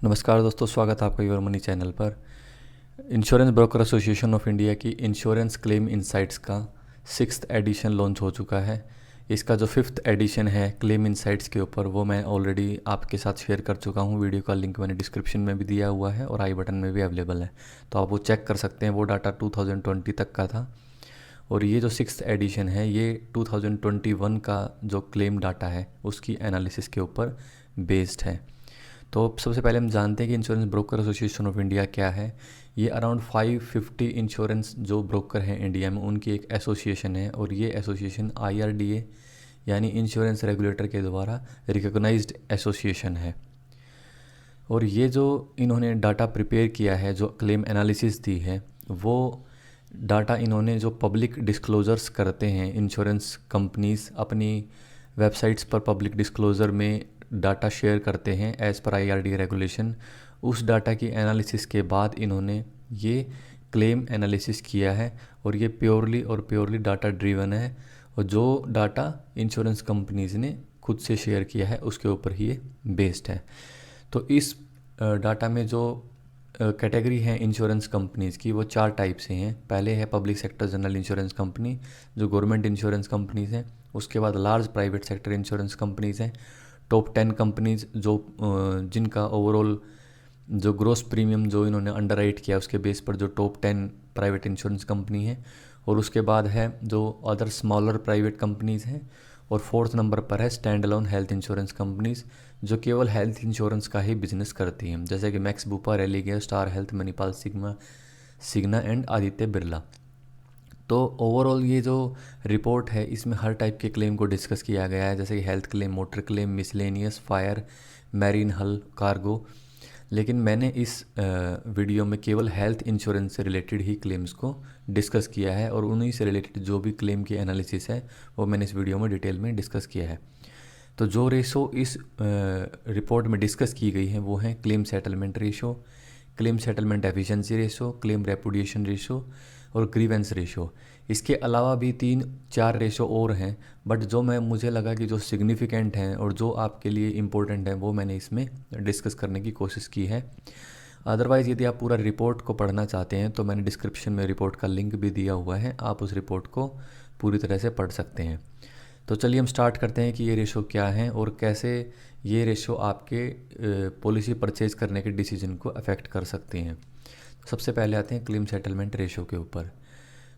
नमस्कार दोस्तों, स्वागत है आपका योर मनी चैनल पर। Insurance broker association of India की इंश्योरेंस क्लेम इनसाइट्स का 6th एडिशन लॉन्च हो चुका है। इसका जो 5th एडिशन है क्लेम इनसाइट्स के ऊपर, वो मैं ऑलरेडी आपके साथ शेयर कर चुका हूँ। वीडियो का लिंक मैंने डिस्क्रिप्शन में भी दिया हुआ है और आई बटन में भी अवेलेबल है, तो आप वो चेक कर सकते हैं। वो डाटा 2020 तक का था और ये जो 6th एडिशन है ये 2021 का जो क्लेम डाटा है उसकी एनालिसिस के ऊपर बेस्ड है। तो सबसे पहले हम जानते हैं कि insurance broker association of India क्या है। ये अराउंड 550 इंश्योरेंस जो ब्रोकर हैं इंडिया में उनकी एक एसोसिएशन है और ये एसोसिएशन IRDA यानी इंश्योरेंस रेगुलेटर के द्वारा रिकॉग्नाइज्ड एसोसिएशन है। और ये जो इन्होंने डाटा प्रिपेयर किया है, जो क्लेम एनालिसिस दी है, वो डाटा इन्होंने जो पब्लिक डिस्क्लोजर्स करते हैं इंश्योरेंस कंपनीज अपनी वेबसाइट्स पर पब्लिक डिस्क्लोज़र में डाटा शेयर करते हैं एज़ पर IRDA रेगुलेशन, उस डाटा की एनालिसिस के बाद इन्होंने ये क्लेम एनालिसिस किया है। और ये प्योरली डाटा ड्रिवन है और जो डाटा इंश्योरेंस कंपनीज़ ने खुद से शेयर किया है उसके ऊपर ही ये बेस्ड है। तो इस डाटा में जो कैटेगरी है इंश्योरेंस कंपनीज़ की, वो 4 टाइप से हैं। पहले है public sector general insurance company जो गवर्नमेंट इंश्योरेंस कंपनीज़ हैं। उसके बाद large private sector insurance companies हैं। टॉप 10 कंपनीज़ जो जिनका ओवरऑल जो ग्रोस प्रीमियम जो इन्होंने अंडरराइट किया उसके बेस पर जो टॉप 10 प्राइवेट इंश्योरेंस कंपनी है। और उसके बाद है जो अदर स्मॉलर प्राइवेट कंपनीज़ हैं। और 4th नंबर पर है stand alone health insurance companies जो केवल हेल्थ इंश्योरेंस का ही बिजनेस करती हैं, जैसे कि Max Bupa, Religare, Star Health, Manipal Cigna and Aditya Birla. तो ओवरऑल ये जो रिपोर्ट है इसमें हर टाइप के क्लेम को डिस्कस किया गया है, जैसे कि health claim, motor claim, miscellaneous, fire, marine, hull, cargo. लेकिन मैंने इस वीडियो में केवल हेल्थ इंश्योरेंस से रिलेटेड ही क्लेम्स को डिस्कस किया है और उन्हीं से रिलेटेड जो भी क्लेम की एनालिसिस है वो मैंने इस वीडियो में डिटेल में डिस्कस किया है। तो जो रेशो इस रिपोर्ट में डिस्कस की गई है वो है claim settlement ratio, claim settlement efficiency ratio, claim repudiation ratio और ग्रीवेंस रेशो। इसके अलावा भी 3-4 रेशो और हैं, बट जो मुझे लगा कि जो सिग्निफिकेंट हैं और जो आपके लिए इम्पोर्टेंट हैं वो मैंने इसमें डिस्कस करने की कोशिश की है। अदरवाइज़ यदि आप पूरा रिपोर्ट को पढ़ना चाहते हैं तो मैंने डिस्क्रिप्शन में रिपोर्ट का लिंक भी दिया हुआ है, आप उस रिपोर्ट को पूरी तरह से पढ़ सकते हैं। तो चलिए हम स्टार्ट करते हैं कि ये रेशो क्या हैं और कैसे ये रेशो आपके पॉलिसी परचेज करने के डिसीजन को अफेक्ट कर सकते हैं। सबसे पहले आते हैं क्लेम सेटलमेंट रेशो के ऊपर।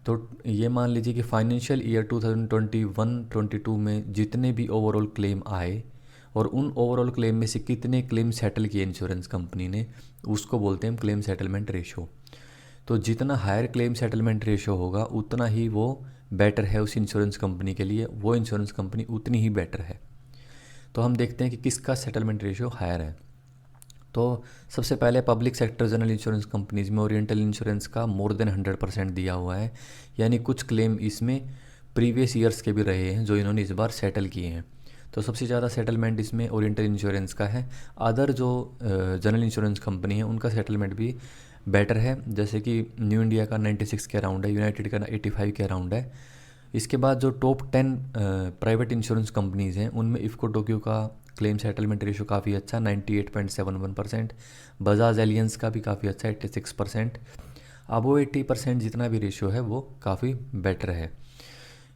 तो ये मान लीजिए कि फाइनेंशियल ईयर 2021-22 में जितने भी ओवरऑल क्लेम आए और उन ओवरऑल क्लेम में से कितने क्लेम सेटल किए इंश्योरेंस कंपनी ने, उसको बोलते हैं क्लेम सेटलमेंट रेशो। तो जितना हायर क्लेम सेटलमेंट रेशो होगा उतना ही वो बेटर है उस इंश्योरेंस कंपनी के लिए, वो इंश्योरेंस कंपनी उतनी ही बेटर है। तो हम देखते हैं कि किसका सेटलमेंट रेशो हायर है। तो सबसे पहले public sector general insurance companies में ओरिएंटल इंश्योरेंस का मोर देन 100% दिया हुआ है, यानी कुछ क्लेम इसमें प्रीवियस ईयर्स के भी रहे हैं जो इन्होंने इस बार सेटल किए हैं। तो सबसे ज़्यादा सेटलमेंट इसमें ओरिएंटल इंश्योरेंस का है। अदर जो जनरल इंश्योरेंस कंपनी है उनका सेटलमेंट भी बेटर है, जैसे कि न्यू इंडिया का 96 के अराउंड है, यूनाइटेड का 85 के अराउंड है। इसके बाद जो टॉप 10 प्राइवेट इंश्योरेंस कंपनीज़ हैं उनमें इफ़को टोक्यो का क्लेम सेटलमेंट रेशो काफ़ी अच्छा 98.71%, बजाज एलियंस का भी काफ़ी अच्छा 86%। अब वो 80% जितना भी रेशो है वो काफ़ी बेटर है।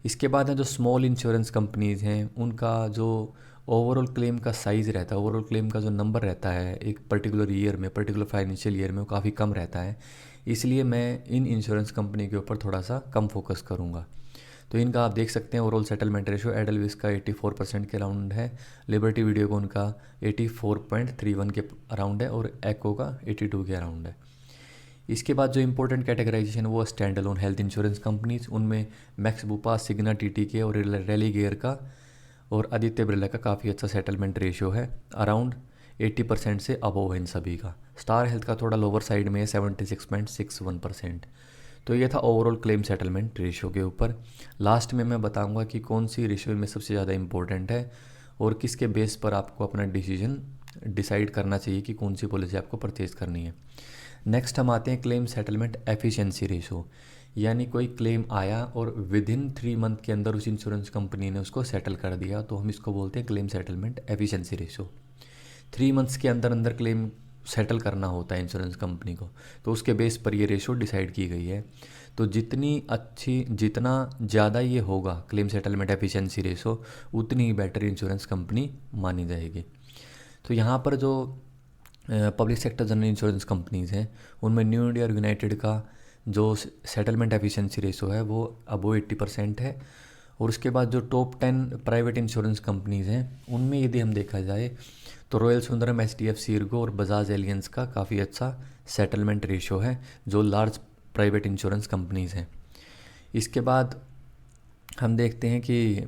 इसके बाद है जो स्मॉल इंश्योरेंस कंपनीज़ हैं उनका जो ओवरऑल क्लेम का साइज़ रहता है, ओवरऑल क्लेम का जो नंबर रहता है एक पर्टिकुलर ईयर में, पर्टिकुलर फाइनेंशियल ईयर में, वो काफ़ी कम रहता है। इसलिए मैं इन इंश्योरेंस कंपनी के ऊपर थोड़ा सा कम फोकस करूँगा। तो इनका आप देख सकते हैं ओवरऑल सेटलमेंट रेशो एडलविस का 84% के अराउंड है, लिबर्टी वीडियो को उनका 84.31 के अराउंड है और एको का 82 के अराउंड है। इसके बाद जो इंपॉर्टेंट कैटेगराइजेशन वो stand alone health insurance companies, उनमें मैक्स बुपा, सिग्ना टीटीके और रेलिगेयर का और आदित्य बिरला का काफ़ी अच्छा सेटलमेंट रेशियो है, अराउंड 80% से अबोव है इन सभी का। स्टार हेल्थ का थोड़ा लोअर साइड में है 76.61%। तो ये था ओवरऑल क्लेम सेटलमेंट रेशियो के ऊपर। लास्ट में मैं बताऊंगा कि कौन सी रेशियो में सबसे ज़्यादा इंपॉर्टेंट है और किसके बेस पर आपको अपना डिसीजन डिसाइड करना चाहिए कि कौन सी पॉलिसी आपको परचेज करनी है। नेक्स्ट हम आते हैं क्लेम सेटलमेंट एफिशिएंसी रेशो, यानी कोई क्लेम आया और विद इन 3 मंथ के अंदर उस इंश्योरेंस कंपनी ने उसको सेटल कर दिया, तो हम इसको बोलते हैं claim settlement efficiency ratio. 3 months के अंदर अंदर क्लेम सेटल करना होता है इंश्योरेंस कंपनी को, तो उसके बेस पर ये रेशो डिसाइड की गई है। तो जितना ज़्यादा ये होगा क्लेम सेटलमेंट एफिशिएंसी रेशो, उतनी ही बेटर इंश्योरेंस कंपनी मानी जाएगी। तो यहाँ पर जो public sector general insurance companies हैं उनमें न्यू इंडिया और यूनाइटेड का जो सेटलमेंट एफिशिएंसी रेशो है वो अबो 80% है। और उसके बाद जो टॉप 10 प्राइवेट इंश्योरेंस कंपनीज़ हैं उनमें यदि हम देखा जाए तो रॉयल सुंदरम, HDFC इर्गो और बजाज एलियंस का काफ़ी अच्छा सेटलमेंट रेशो है, जो लार्ज प्राइवेट इंश्योरेंस कंपनीज़ हैं। इसके बाद हम देखते हैं कि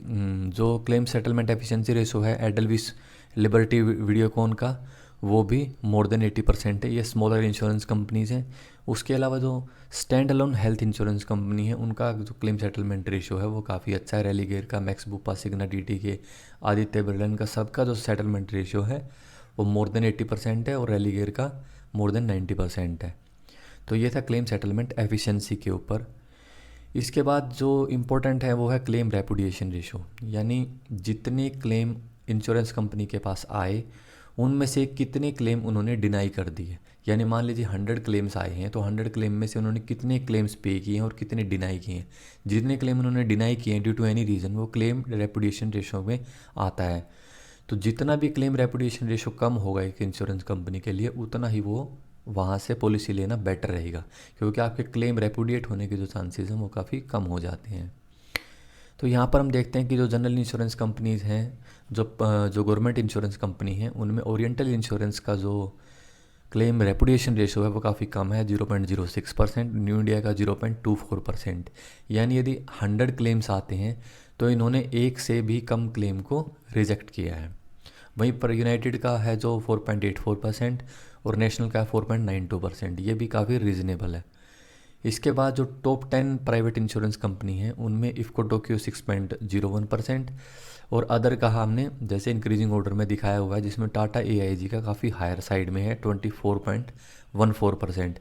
जो क्लेम सेटलमेंट एफिशिएंसी रेशो है एडलविस, लिबर्टी, वीडियोकॉन का, वो भी मोर देन 80% है। ये स्मॉलर इंश्योरेंस कंपनीज़ हैं। उसके अलावा जो stand alone health insurance company है उनका जो क्लेम सेटलमेंट रेशो है वो काफ़ी अच्छा है। रेलीगेयर का, मैक्स बुपा, सिग्ना टीटी के, आदित्य बिरला का सबका जो सेटलमेंट रेशो है वो मोर देन 80% है और रेलीगेयर का मोर देन 90% है। तो ये था क्लेम सेटलमेंट एफिशिएंसी के ऊपर। इसके बाद जो इम्पोर्टेंट है वो है क्लेम रेपुडिएशन रेशो, यानी जितने क्लेम इंश्योरेंस कंपनी के पास आए उनमें से कितने क्लेम उन्होंने डिनाई कर दिए। यानी मान लीजिए 100 क्लेम्स आए हैं तो 100 क्लेम में से उन्होंने कितने क्लेम्स पे किए हैं और कितने डिनाई किए हैं। जितने क्लेम उन्होंने डिनाई किए हैं ड्यू टू एनी रीज़न, वो क्लेम रेपुडिएशन रेशो में आता है। तो जितना भी क्लेम रेपुडिएशन रेशो कम होगा एक इंश्योरेंस कंपनी के लिए, उतना ही वो वहाँ से पॉलिसी लेना बेटर रहेगा, क्योंकि आपके क्लेम रेपुडिएट होने के जो चांसेस हैं वो काफ़ी कम हो जाते हैं। तो यहाँ पर हम देखते हैं कि जो जनरल इंश्योरेंस कंपनीज़ हैं, जो गवर्नमेंट इंश्योरेंस कंपनी हैं, उनमें ओरिएंटल इंश्योरेंस का जो क्लेम रेपुडिएशन रेशो है वो काफ़ी कम है, 0.06%। न्यू इंडिया का 0.24%। यानी यदि 100 क्लेम्स आते हैं तो इन्होंने एक से भी कम क्लेम को रिजेक्ट किया है। वहीं पर यूनाइटेड का है जो 4.84% और नेशनल का 4.92%। ये भी काफ़ी रीज़नेबल है। इसके बाद जो टॉप 10 प्राइवेट इंश्योरेंस कंपनी हैं उनमें इफ़को टोक्यो 6.01% और अदर का हमने जैसे इंक्रीजिंग ऑर्डर में दिखाया हुआ है, जिसमें टाटा AIG का काफ़ी हायर साइड में है 24.14%।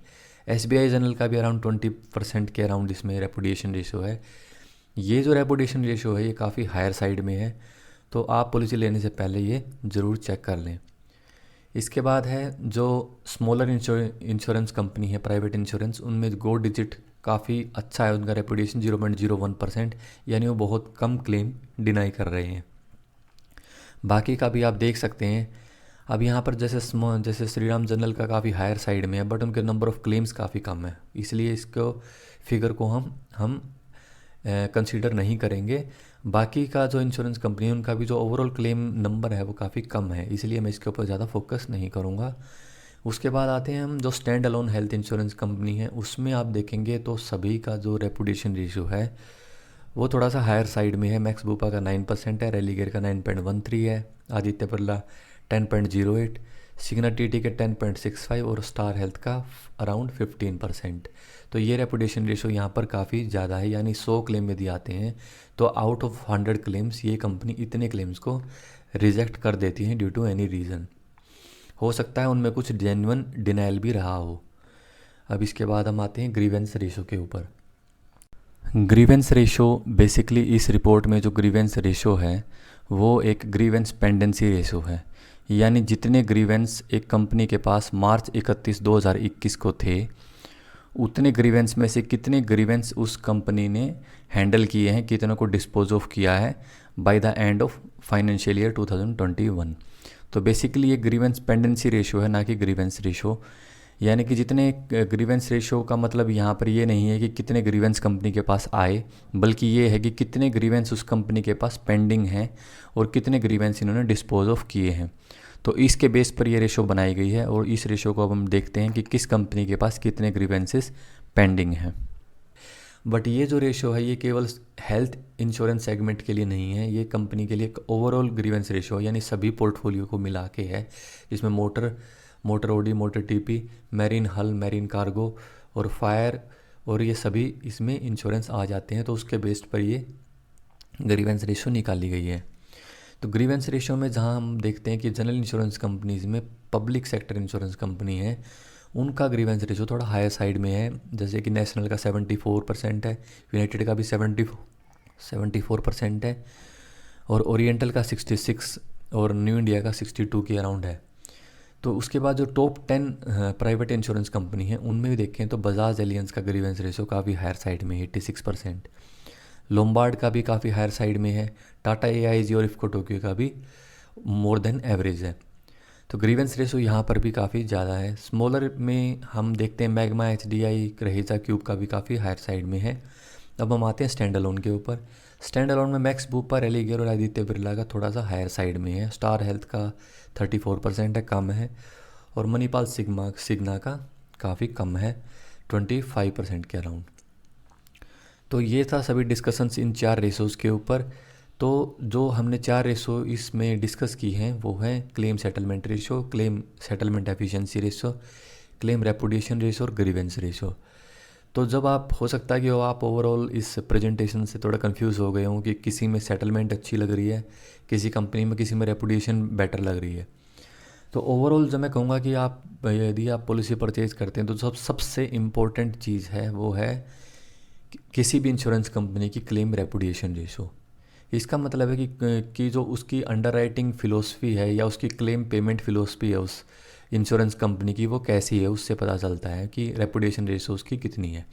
SBI जनरल का भी अराउंड 20% के अराउंड इसमें रेपुडिएशन रेशो है। ये जो रेपुडिएशन रेशो है ये काफ़ी हायर साइड में है, तो आप पॉलिसी लेने से पहले ये ज़रूर चेक कर लें। इसके बाद है जो स्मॉलर इंश्योरेंस कंपनी है प्राइवेट इंश्योरेंस, उनमें गो डिजिट काफ़ी अच्छा है, उनका रेपुटेशन 0.01%, यानी वो बहुत कम क्लेम डिनाई कर रहे हैं। बाकी का भी आप देख सकते हैं। अब यहाँ पर जैसे श्रीराम जनरल का काफ़ी हायर साइड में है, बट उनके नंबर ऑफ़ क्लेम्स काफ़ी कम है, इसलिए इसको फिगर को हम कंसीडर नहीं करेंगे। बाकी का जो इंश्योरेंस कंपनी है उनका भी जो ओवरऑल क्लेम नंबर है वो काफ़ी कम है, इसलिए मैं इसके ऊपर ज़्यादा फोकस नहीं करूँगा। उसके बाद आते हैं हम जो stand alone health insurance company है, उसमें आप देखेंगे तो सभी का जो रेपुटेशन रेशियो है वो थोड़ा सा हायर साइड में है। मैक्स बुपा का 9% है, रेलीगेयर का 9.13 है, आदित्य बिरला 10.08, सिग्ना टीटी के 10.65 और स्टार हेल्थ का अराउंड 15%। तो ये रेपुटेशन रेशो यहाँ पर काफ़ी ज़्यादा है, यानी 100 क्लेम यदि आते हैं तो आउट ऑफ 100 क्लेम्स ये कंपनी इतने क्लेम्स को रिजेक्ट कर देती हैं ड्यू टू एनी रीज़न। हो सकता है उनमें कुछ जेन्युइन डिनाइल भी रहा हो। अब इसके बाद हम आते हैं ग्रीवेंस रेशो के ऊपर। ग्रीवेंस रेशो बेसिकली इस रिपोर्ट में जो ग्रीवेंस रेशो है वो एक ग्रीवेंस पेंडेंसी रेशो है, यानी जितने ग्रीवेंस एक कंपनी के पास मार्च 31, 2021 को थे उतने ग्रीवेंस में से कितने ग्रीवेंस उस कंपनी ने हैंडल किए हैं, कितनों को डिस्पोज ऑफ किया है by the end of financial year 2021। तो बेसिकली ये ग्रीवेंस पेंडेंसी रेशो है, ना कि ग्रीवेंस रेशो। यानी कि जितने ग्रीवेंस रेशो का मतलब यहाँ पर ये नहीं है कि कितने ग्रीवेंस कंपनी के पास आए, बल्कि ये है कि कितने ग्रीवेंस उस कंपनी के पास पेंडिंग हैं और कितने ग्रीवेंस इन्होंने डिस्पोज ऑफ किए हैं। तो इसके बेस पर ये रेशो बनाई गई है और इस रेशो को अब हम देखते हैं कि किस कंपनी के पास कितने ग्रीवेंसेस पेंडिंग हैं। बट ये जो रेशो है ये केवल हेल्थ इंश्योरेंस सेगमेंट के लिए नहीं है, ये कंपनी के लिए एक ओवरऑल ग्रीवेंस रेशो यानी सभी पोर्टफोलियो को मिला के है, जिसमें motor OD, motor TP, marine hull, marine cargo और फायर और ये सभी इसमें इंश्योरेंस आ जाते हैं। तो उसके बेस पर ये ग्रीवेंस रेशो निकाली गई है। तो ग्रीवेंस रेशो में जहां हम देखते हैं कि जनरल इंश्योरेंस कंपनीज़ में पब्लिक सेक्टर इंश्योरेंस कंपनी है उनका ग्रीवेंस रेशो थोड़ा हायर साइड में है, जैसे कि नेशनल का 74% है, यूनाइटेड का भी 74% है और ओरिएंटल का 66 और न्यू इंडिया का 62 के अराउंड है। तो उसके बाद जो टॉप 10 प्राइवेट इंश्योरेंस कंपनी है उनमें भी देखें तो बजाज एलियंस का ग्रीवेंस रेशो काफ़ी हायर साइड में है 86%, लोम्बार्ड का भी काफ़ी हायर साइड में है, टाटा AIG और इफ्को टोक्यो का भी मोर देन एवरेज है। तो ग्रीवेंस रेशो यहाँ पर भी काफ़ी ज़्यादा है। स्मॉलर में हम देखते हैं मैग्मा, HDI, रहेजा, क्यूब का भी काफ़ी हायर साइड में है। अब हम आते हैं स्टैंड अलोन के ऊपर। स्टैंड अलोन में मैक्स बूपर, एलिगेयर और आदित्य बिरला का थोड़ा सा हायर साइड में है। स्टार हेल्थ का 34% है, कम है। और मणिपाल सिग्ना का काफ़ी कम है, 25% के अराउंड। तो ये था सभी डिस्कशंस इन 4 रेशोज़ के ऊपर। तो जो हमने 4 रेशो इसमें डिस्कस की हैं वो हैं claim settlement ratio, claim settlement efficiency ratio, claim repudiation ratio और ग्रीवेंस रेशो। तो जब आप, हो सकता है कि आप ओवरऑल इस प्रेजेंटेशन से थोड़ा कंफ्यूज हो गए हों कि किसी में सेटलमेंट अच्छी लग रही है, किसी कंपनी में, किसी में रेपुडिएशन बेटर लग रही है। तो ओवरऑल जब मैं कहूँगा कि आप यदि आप पॉलिसी परचेज करते हैं तो सबसे इम्पोर्टेंट चीज़ है वो है किसी भी इंश्योरेंस कंपनी की क्लेम रेपुडिएशन रेशो। इसका मतलब है कि जो उसकी अंडरराइटिंग फ़िलोसफी है या उसकी क्लेम पेमेंट फ़िलोसफी है उस इंश्योरेंस कंपनी की, वो कैसी है, उससे पता चलता है कि रेपुडिएशन रेशो उसकी कितनी है।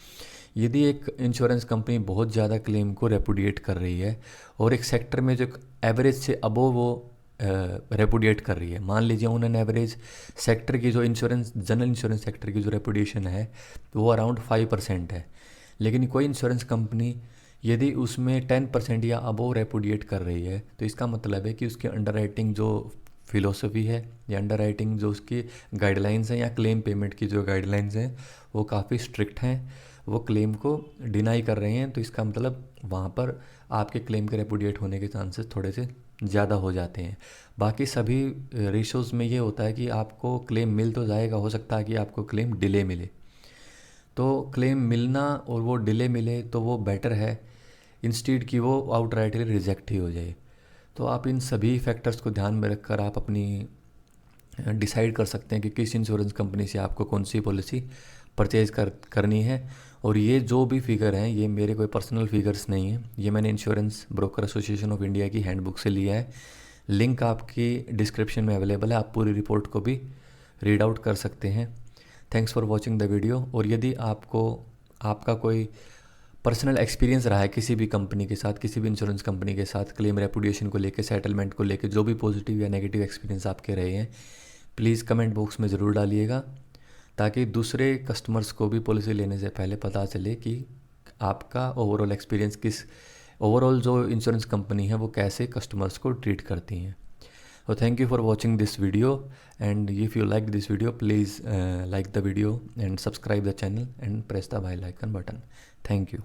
यदि एक इंश्योरेंस कंपनी बहुत ज़्यादा क्लेम को रेपुडिएट कर रही है और एक सेक्टर में जो एवरेज से अबोव वो रेपुडिएट कर रही है, मान लीजिए उन्होंने एवरेज सेक्टर की जो इंश्योरेंस, जनरल इंश्योरेंस सेक्टर की जो रेपुडिएशन है वो अराउंड 5% है, लेकिन कोई इंश्योरेंस कंपनी यदि उसमें 10% या अबोव रेपुडिएट कर रही है तो इसका मतलब है कि उसकी अंडरराइटिंग जो फिलोसफी है या अंडरराइटिंग जो उसकी गाइडलाइंस हैं या क्लेम पेमेंट की जो गाइडलाइंस हैं वो काफ़ी स्ट्रिक्ट हैं, वो क्लेम को डिनाई कर रहे हैं। तो इसका मतलब वहाँ पर आपके क्लेम के रेपुडिएट होने के चांसेस थोड़े से ज़्यादा हो जाते हैं। बाकी सभी रेशोज़ में ये होता है कि आपको क्लेम मिल तो जाएगा, हो सकता है कि आपको क्लेम डिले मिले। तो क्लेम मिलना और वो डिले मिले तो वो बेटर है इंस्टीड कि वो आउटराइटली रिजेक्ट ही हो जाए। तो आप इन सभी फैक्टर्स को ध्यान में रखकर आप अपनी डिसाइड कर सकते हैं कि किस इंश्योरेंस कंपनी से आपको कौन सी पॉलिसी परचेज करनी है। और ये जो भी फिगर हैं ये मेरे कोई पर्सनल फिगर्स नहीं हैं, ये मैंने insurance broker association of India की हैंडबुक से लिया है। लिंक आपकी डिस्क्रिप्शन में अवेलेबल है, आप पूरी रिपोर्ट को भी रीड आउट कर सकते हैं। Thanks for watching the video. और यदि आपका कोई पर्सनल एक्सपीरियंस रहा है किसी भी कंपनी के साथ, किसी भी इंश्योरेंस कंपनी के साथ, क्लेम रेपुडिएशन को लेकर, सेटलमेंट को लेकर, जो भी पॉजिटिव या नेगेटिव एक्सपीरियंस आपके रहे हैं, प्लीज़ कमेंट बॉक्स में ज़रूर डालिएगा ताकि दूसरे कस्टमर्स को भी पॉलिसी लेने से पहले पता चले कि आपका ओवरऑल एक्सपीरियंस ओवरऑल जो इंश्योरेंस कंपनी है वो कैसे कस्टमर्स को ट्रीट करती हैं। So thank you for watching this video, and if you like this video, please like the video and subscribe the channel and press the bell icon button. Thank you.